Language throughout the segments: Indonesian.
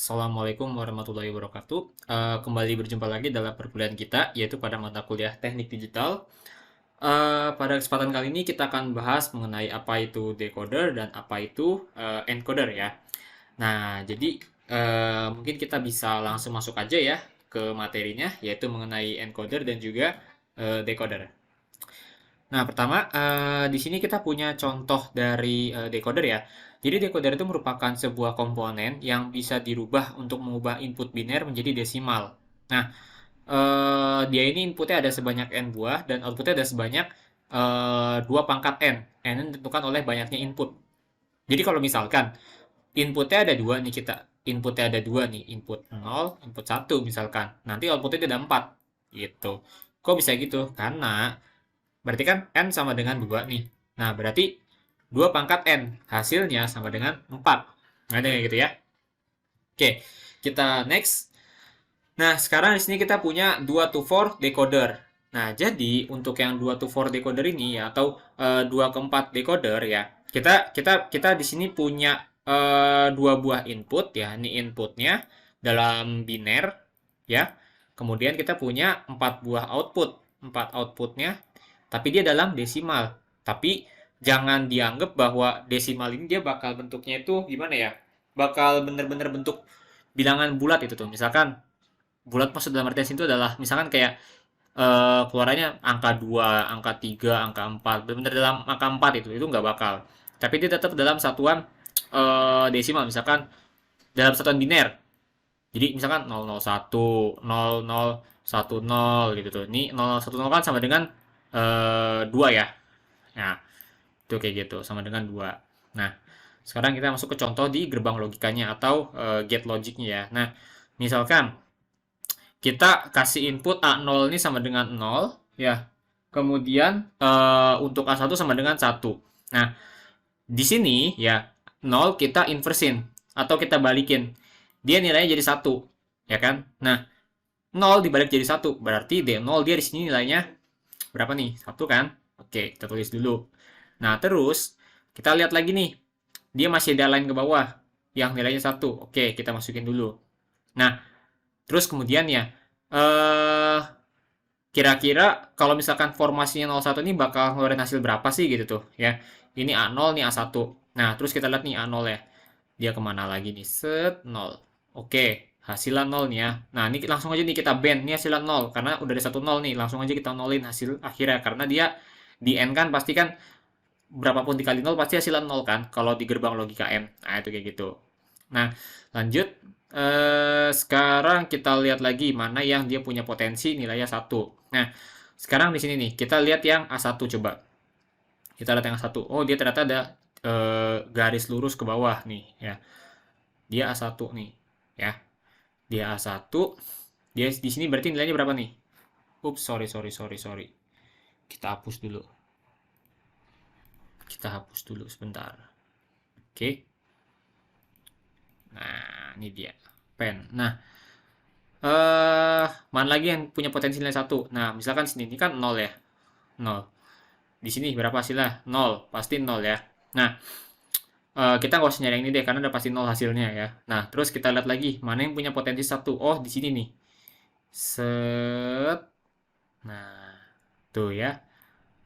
Assalamualaikum warahmatullahi wabarakatuh. Kembali berjumpa lagi dalam perkuliahan kita, yaitu pada mata kuliah Teknik Digital. Pada kesempatan kali ini kita akan bahas mengenai apa itu decoder dan apa itu encoder ya. Nah, jadi mungkin kita bisa langsung masuk aja ya ke materinya, yaitu mengenai encoder dan juga decoder. Nah, pertama, di sini kita punya contoh dari decoder ya. Jadi decoder itu merupakan sebuah komponen yang bisa dirubah untuk mengubah input biner menjadi desimal. Nah, dia ini inputnya ada sebanyak n buah dan outputnya ada sebanyak 2 pangkat n. N ditentukan oleh banyaknya input. Jadi kalau misalkan inputnya ada dua nih kita, inputnya ada dua nih, input 0, input 1 misalkan. Nanti outputnya ada 4 gitu. Kok bisa gitu? Karena berarti kan N sama dengan 2 nih. Nah, berarti 2 pangkat N. Hasilnya sama dengan 4. Nah, kayak gitu ya. Oke, kita next. Nah, sekarang di sini kita punya 2 to 4 decoder. Nah, jadi untuk yang 2 to 4 decoder ini ya, atau 2 ke 4 decoder ya, kita di sini punya 2 buah input ya. Ini inputnya dalam biner ya. Kemudian kita punya 4 buah output. 4 outputnya tapi dia dalam desimal. Tapi jangan dianggap bahwa desimal ini dia bakal bentuknya itu gimana ya? Bakal bener-bener bentuk bilangan bulat itu tuh. Misalkan bulat maksud dalam artian itu adalah misalkan kayak keluarannya angka 2, angka 3, angka 4. Bener-bener dalam angka 4 itu nggak bakal. Tapi dia tetap dalam satuan desimal. Misalkan dalam satuan biner. Jadi misalkan 001, 0010 gitu tuh. Ini 010 kan sama dengan 2 ya. Nah, itu kayak gitu, sama dengan 2. Nah, sekarang kita masuk ke contoh di gerbang logikanya atau gate logiknya ya. Nah, misalkan kita kasih input A0 ini sama dengan 0 ya. Kemudian untuk A1 sama dengan 1. Nah, di sini ya 0 kita inversin atau kita balikin. Dia nilainya jadi 1, ya kan? Nah, 0 dibalik jadi 1 berarti D0 dia di sini nilainya berapa nih? 1 kan? Oke, kita tulis dulu. Nah, terus kita lihat lagi nih. Dia masih ada line ke bawah yang nilainya 1. Oke, kita masukin dulu. Nah, terus kemudian ya kira-kira kalau misalkan formasinya 01 ini bakal ngeluarin hasil berapa sih gitu tuh ya. Ini A0, nih A1. Nah, terus kita lihat nih A0 ya. Dia kemana lagi nih? Set 0. Oke, hasilnya 0 nih ya. Nah, ini langsung aja nih kita band. Ini hasilnya 0. Karena udah ada 1 0 nih. Langsung aja kita nolin hasil akhirnya. Karena dia di N kan pasti kan berapapun dikali 0 pasti hasilnya 0 kan. Kalau di gerbang logika M. Nah, itu kayak gitu. Nah, lanjut. Sekarang kita lihat lagi mana yang dia punya potensi nilainya 1. Nah, sekarang di sini nih. Kita lihat yang A1 coba. Kita lihat yang A1. Oh, dia ternyata ada garis lurus ke bawah nih ya. Dia A1 nih ya. Dia A1. Dia di sini berarti nilainya berapa nih? Ups, sorry. Kita hapus dulu. Kita hapus dulu sebentar. Oke. Nah, ini dia. Pen. Nah, mana lagi yang punya potensi nilai 1? Nah, misalkan sini ini kan 0 ya. 0. Di sini berapa hasilnya? 0. Pasti 0 ya. Nah, kita nggak usah nyari yang ini deh, karena udah pasti 0 hasilnya ya. Nah, terus kita lihat lagi, mana yang punya potensi 1? Oh, di sini nih. Set. Nah, tuh ya.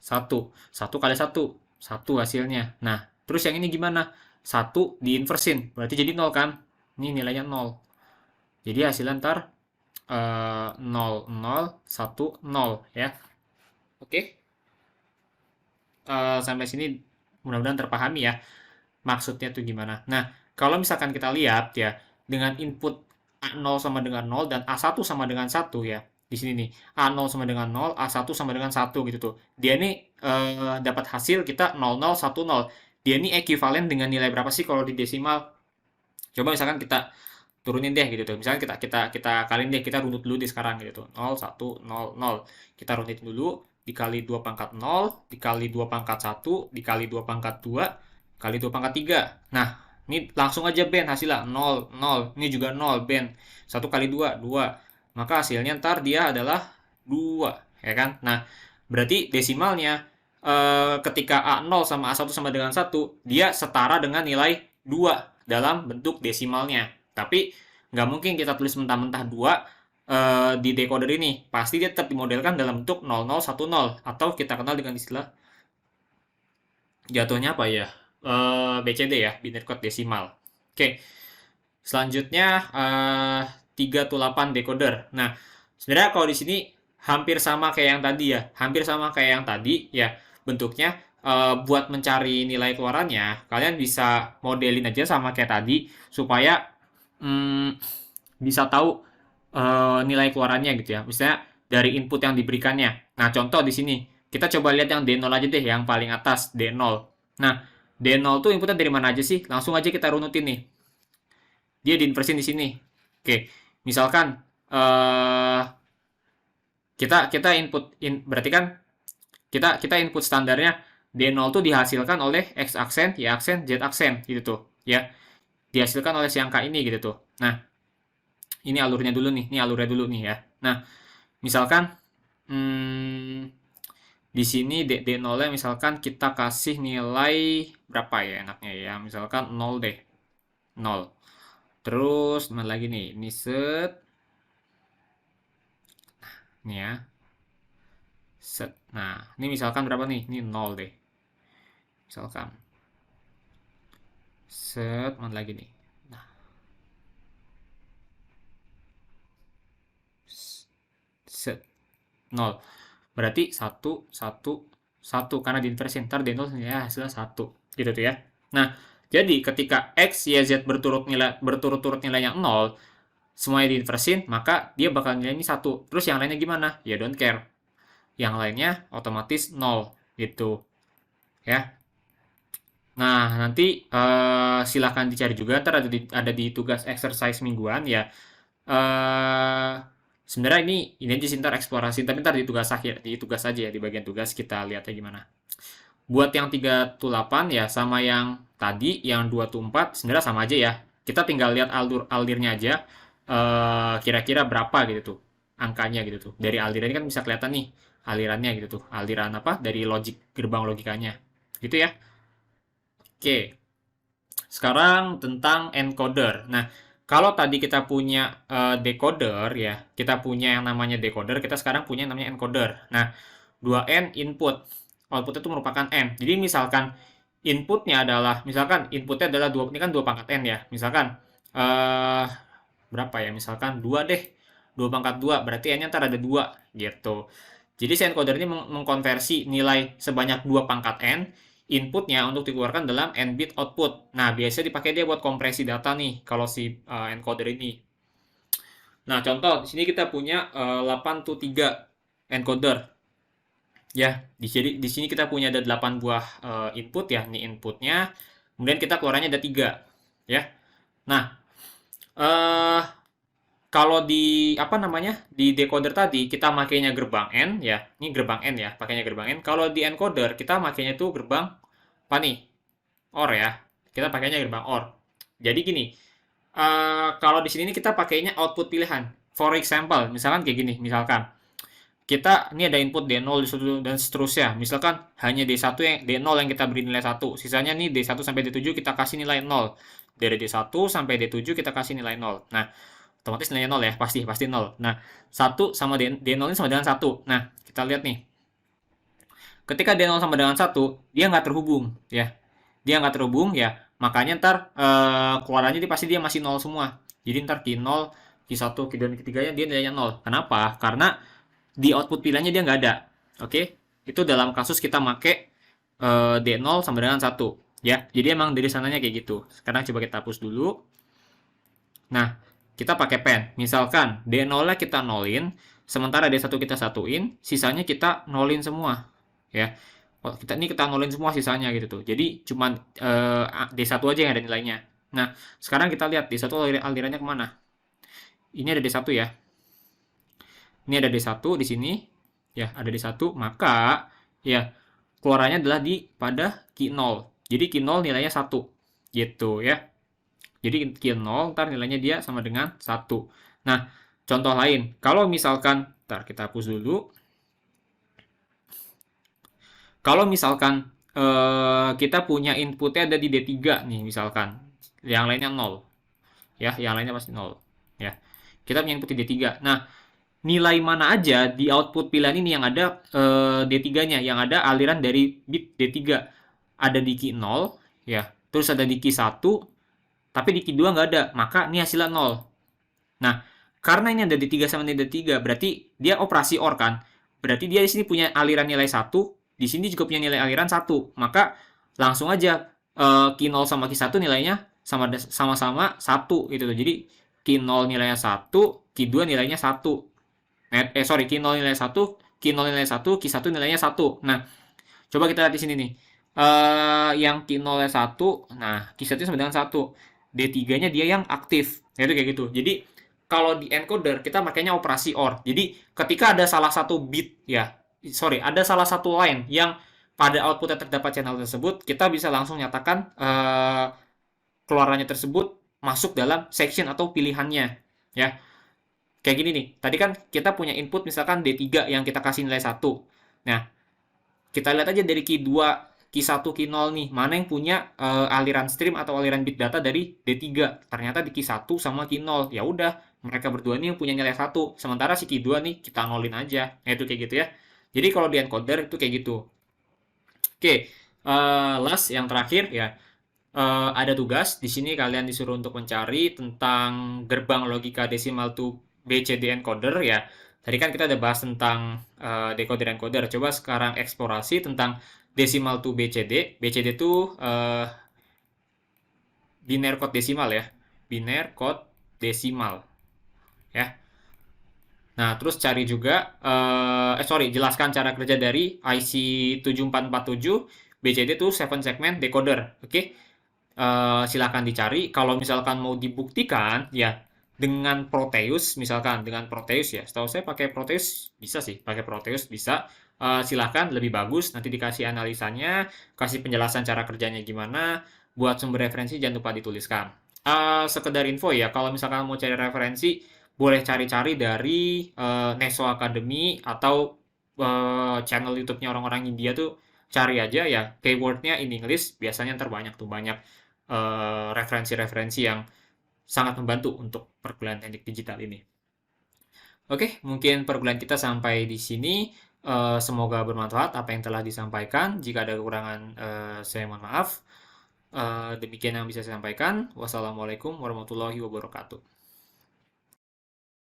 1. 1 kali 1. 1 hasilnya. Nah, terus yang ini gimana? 1 diinversin. Berarti jadi 0 kan? Ini nilainya 0. Jadi hasilnya ntar 0, 0, 1, 0 ya. Oke. Sampai sini mudah-mudahan terpahami ya. Maksudnya tuh gimana. Nah, kalau misalkan kita lihat ya, dengan input A0 sama dengan 0 dan A1 sama dengan 1 ya. Di sini nih, A0 sama dengan 0, A1 sama dengan 1 gitu tuh. Dia nih dapat hasil kita 00, 10. Dia ini ekuivalen dengan nilai berapa sih kalau di desimal? Coba misalkan kita turunin deh gitu tuh. Misalkan kita kaliin deh, kita runut dulu deh sekarang gitu tuh. 0, 1, 0, 0. Kita runutin dulu dikali 2 pangkat 0, dikali 2 pangkat 1, dikali 2 pangkat 2, kali 2 pangkat 3. Nah, ini langsung aja band hasilnya 0, 0. Ini juga 0 band. 1 kali 2, 2. Maka hasilnya ntar dia adalah 2. Ya kan? Nah, berarti desimalnya ketika A0 sama A1 sama dengan 1, dia setara dengan nilai 2 dalam bentuk desimalnya. Tapi Nggak mungkin kita tulis mentah-mentah 2 di decoder ini. Pasti dia tetap dimodelkan dalam bentuk 0010 atau kita kenal dengan istilah jatuhnya apa ya? BCD ya, binary code desimal. Oke, selanjutnya 328 decoder. Nah, sebenarnya kalau di sini hampir sama kayak yang tadi ya, hampir sama kayak yang tadi ya bentuknya. Buat mencari nilai keluarannya, kalian bisa modelin aja sama kayak tadi supaya bisa tahu nilai keluarannya gitu ya. Misalnya dari input yang diberikannya. Nah, contoh di sini kita coba lihat yang D0 aja deh, yang paling atas D0. Nah, D0 tuh inputnya dari mana aja sih? Langsung aja kita runutin nih. Dia diinversin di sini. Oke, misalkan kita berarti kan kita input standarnya D0 tuh dihasilkan oleh X aksen, Y aksen, Z aksen gitu tuh ya. Dihasilkan oleh si angka ini gitu tuh. Nah, ini alurnya dulu nih, ini alurnya dulu nih ya. Nah, misalkan di sini D0-nya misalkan kita kasih nilai berapa ya enaknya ya? Misalkan 0 deh. 0. Terus mana lagi nih? Ini set. Nih ya. Set. Nah, ini misalkan berapa nih? Ini 0 deh. Misalkan. Set, mana lagi nih? Nah. Set. 0. Berarti 1, 1, 1. Karena diinversi. Ntar D0 ya hasilnya 1. Gitu tuh ya. Nah, jadi ketika X, Y, Z berturut-turut nilainya 0, semuanya diinversin, maka dia bakal nilainya 1. Terus yang lainnya gimana? Ya don't care. Yang lainnya otomatis 0. Gitu. Ya. Nah, nanti silahkan dicari juga. Ntar ada di tugas exercise mingguan ya. Sebenarnya ini aja sih ntar eksplorasi, tapi ntar di tugas akhir, di tugas aja ya, di bagian tugas kita lihatnya gimana. Buat yang 328 ya sama yang tadi, yang 224 sebenarnya sama aja ya. Kita tinggal lihat alirnya aja, kira-kira berapa gitu tuh angkanya gitu tuh. Dari aliran ini kan bisa kelihatan nih alirannya gitu tuh. Aliran apa? Dari gerbang logikanya. Gitu ya. Oke. Sekarang tentang encoder. Nah, kalau tadi kita punya decoder ya, kita punya yang namanya decoder, kita sekarang punya yang namanya encoder. Nah, 2N input. Output itu merupakan N. Jadi misalkan inputnya adalah, misalkan inputnya adalah 2, ini kan 2 pangkat N ya. Misalkan, berapa ya? Misalkan 2 deh. 2 pangkat 2, berarti N-nya ntar ada 2 gitu. Jadi si encoder ini mengkonversi nilai sebanyak 2 pangkat N, inputnya untuk dikeluarkan dalam n-bit output. Nah, biasanya dipakai dia buat kompresi data nih, kalau si encoder ini. Nah, contoh, di sini kita punya 8 to 3 encoder. Ya, jadi di sini kita punya ada 8 buah input ya, ini inputnya. Kemudian kita keluarannya ada 3. Ya. Nah, kalau di apa namanya di decoder tadi kita makainya gerbang N ya, ini gerbang N ya, pakainya gerbang N. Kalau di encoder kita makainya tuh gerbang apa nih? OR ya, kita pakainya gerbang OR. Jadi gini, kalau di sini kita pakainya output pilihan. For example, misalkan kayak gini, misalkan kita ini ada input D0 dan seterusnya. Misalkan hanya D1 yang D0 yang kita beri nilai 1. Sisanya nih D1 sampai D7 kita kasih nilai 0. Dari D1 sampai D7 kita kasih nilai 0. Nah, otomatis nilainya 0 ya, pasti 0. Nah, 1 sama D0 ini sama dengan 1. Nah, kita lihat nih. Ketika D0 sama dengan 1, dia nggak terhubung ya. Dia nggak terhubung ya, makanya ntar keluarannya pasti dia masih 0 semua. Jadi ntar Q0, Q1, Q2, Q3-nya dia nilainya 0. Kenapa? Karena di output pilihannya dia nggak ada. Oke? Itu dalam kasus kita make D0 sama dengan 1. Ya, jadi emang dari sananya kayak gitu. Sekarang coba kita hapus dulu. Nah, kita pakai pen. Misalkan D0-nya kita nolin, sementara D1 kita satuin, sisanya kita nolin semua. Ya. Kita nolin semua sisanya gitu tuh. Jadi cuman D1 aja yang ada nilainya. Nah, sekarang kita lihat D1 alirannya kemana. Ini ada D1 ya. Ini ada D1 di sini. Ya, ada D1. Maka, ya, keluarannya adalah pada Q0. Jadi Q0 nilainya 1. Gitu ya. Jadi Q0 ntar nilainya dia sama dengan 1. Nah, contoh lain. Kalau misalkan, ntar kita hapus dulu. Kalau misalkan kita punya inputnya ada di D3 nih misalkan. Yang lainnya 0. Ya, yang lainnya pasti 0. ya. Kita punya input di D3. Nah, nilai mana aja di output pilihan ini yang ada D3-nya, yang ada aliran dari bit D3. Ada di key 0, ya. Terus ada di key 1, tapi di key 2 nggak ada, maka ini hasilnya 0. Nah, karena ini ada D3 sama D3, berarti dia operasi OR kan? Berarti dia di sini punya aliran nilai 1, di sini juga punya nilai aliran 1. Maka langsung aja key 0 sama key 1 nilainya sama-sama 1 gitu. Jadi key 0 nilainya 1, key 2 nilainya 1. Sorry, key 0 nilai 1, key 0 nilai 1, key 1 nilainya 1. Nah, coba kita lihat di sini nih. Yang key 0 nilai 1, nah key 1 sama dengan 1. D3-nya dia yang aktif. Nah, itu kayak gitu. Jadi kalau di encoder kita makanya operasi OR. Jadi ketika ada salah satu bit ya, sorry, ada salah satu line yang pada outputnya terdapat channel tersebut, kita bisa langsung nyatakan keluarannya tersebut masuk dalam section atau pilihannya ya. Kayak gini nih, tadi kan kita punya input misalkan D3 yang kita kasih nilai 1. Nah, kita lihat aja dari key 2, key 1, key 0 nih, mana yang punya aliran stream atau aliran bit data dari D3. Ternyata di key 1 sama key 0. Ya udah, mereka berdua nih yang punya nilai 1. Sementara si key 2 nih kita nolin aja. Ya itu kayak gitu ya. Jadi kalau di encoder itu kayak gitu. Oke, last yang terakhir ya. Ada tugas di sini kalian disuruh untuk mencari tentang gerbang logika desimal to BCD encoder ya. Tadi kan kita udah bahas tentang decoder encoder. Coba sekarang eksplorasi tentang desimal to BCD. BCD itu binary code desimal ya. Binary code desimal ya. Nah, terus cari juga jelaskan cara kerja dari IC 7447 BCD itu 7 segment decoder. Oke. Silakan dicari. Kalau misalkan mau dibuktikan, ya dengan Proteus, misalkan dengan Proteus ya. Setahu saya pakai Proteus bisa sih, pakai Proteus bisa. Silakan lebih bagus. Nanti dikasih analisanya, kasih penjelasan cara kerjanya gimana. Buat sumber referensi jangan lupa dituliskan. Sekedar info ya, kalau misalkan mau cari referensi, boleh cari-cari dari Neso Academy atau channel YouTube-nya orang-orang India tuh cari aja ya keywordnya in English biasanya terbanyak tuh banyak referensi-referensi yang sangat membantu untuk perkuliahan teknik digital ini. Oke, mungkin perkuliahan kita sampai di sini. Semoga bermanfaat apa yang telah disampaikan. Jika ada kekurangan, saya mohon maaf. Demikian yang bisa saya sampaikan. Wassalamualaikum warahmatullahi wabarakatuh.